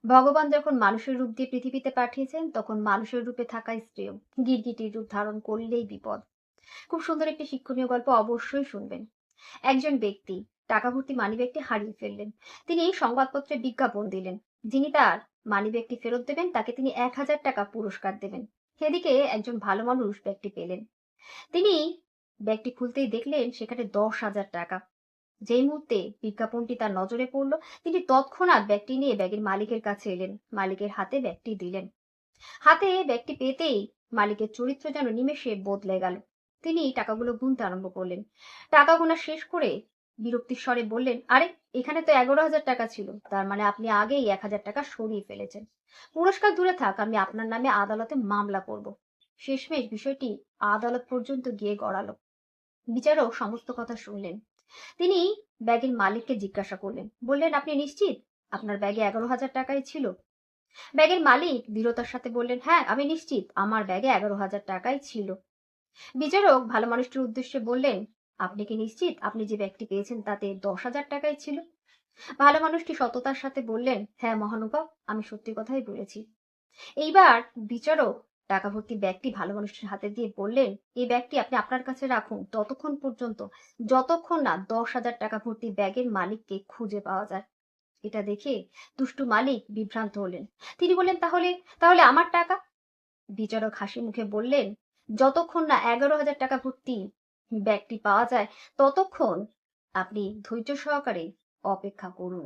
ভগবান যখন মানুষের রূপ দিয়ে পৃথিবীতে পাঠিয়েছেন, তখন মানুষের রূপে থাকাই শ্রেয়। গিরগিটির রূপ ধারণ করলেই বিপদ। খুব সুন্দর একটি শিক্ষণীয় গল্প, অবশ্যই শুনবেন। একজন ব্যক্তি টাকা ভর্তি মানিব্যাগটি হারিয়ে ফেললেন। তিনি সংবাদপত্রে বিজ্ঞাপন দিলেন, যিনি তার মানিব্যাগটি ফেরত দেবেন তাকে তিনি ১,০০০ টাকা পুরস্কার দেবেন। সেদিকে একজন ভালো মানুষ ব্যাগটি পেলেন। তিনি ব্যাগটি খুলতেই দেখলেন সেখানে ১০,০০০ টাকা। যেই মুহূর্তে বিজ্ঞাপনটি তার নজরে পড়ল, তিনি তৎক্ষণাৎ ব্যাগটি নিয়ে ব্যাগের মালিকের কাছে এলেন, মালিকের হাতে ব্যাগটি দিলেন। হাতে ব্যাগটি পেতেই মালিকের চরিত্র যেন নিমেষে বদলে গেল। তিনি টাকাগুলো গুনতে আরম্ভ করলেন। টাকা গোনা শেষ করে বিরক্তির স্বরে বললেন, আরে, এখানে তো ১১,০০০ টাকা ছিল, তার মানে আপনি আগেই ১,০০০ টাকা সরিয়ে ফেলেছেন। পুরস্কার দূরে থাক, আমি আপনার নামে আদালতে মামলা করব। শেষমেশ বিষয়টি আদালত পর্যন্ত গিয়ে গড়ালো। বিচারক সমস্ত কথা শুনলেন। তিনি ব্যাগের মালিককে জিজ্ঞাসা করলেন, বললেন, আপনি নিশ্চিত আপনার ব্যাগে ১১,০০০ টাকাই ছিল? ব্যাগের মালিক দৃঢ়তার সাথে বললেন, হ্যাঁ, আমি নিশ্চিত আমার ব্যাগে ১১,০০০ টাকাই ছিল। বিচারক ভালো মানুষটির উদ্দেশ্যে বললেন, আপনি কি নিশ্চিত আপনি যে ব্যাগটি পেয়েছেন তাতে ১০,০০০ টাকাই ছিল? ভালো মানুষটি সততার সাথে বললেন, হ্যাঁ মহানুভব, আমি সত্যি কথাই বলেছি। এইবার বিচারক টাকা ভর্তি ব্যাগটি ভালো মানুষটির হাতে দিয়ে বললেন, এই ব্যাগটি আপনি আপনার কাছে রাখুন ততক্ষণ পর্যন্ত, যতক্ষণ না ১০,০০০ টাকা ভর্তি ব্যাগের মালিককে খুঁজে পাওয়া যায়। এটা দেখে দুষ্টু মালিক বিভ্রান্ত হলেন। তিনি বললেন, তাহলে তাহলে আমার টাকা? বিচারক হাসি মুখে বললেন, যতক্ষণ না ১১,০০০ টাকা ভর্তি ব্যাগটি পাওয়া যায়, ততক্ষণ আপনি ধৈর্য সহকারে অপেক্ষা করুন।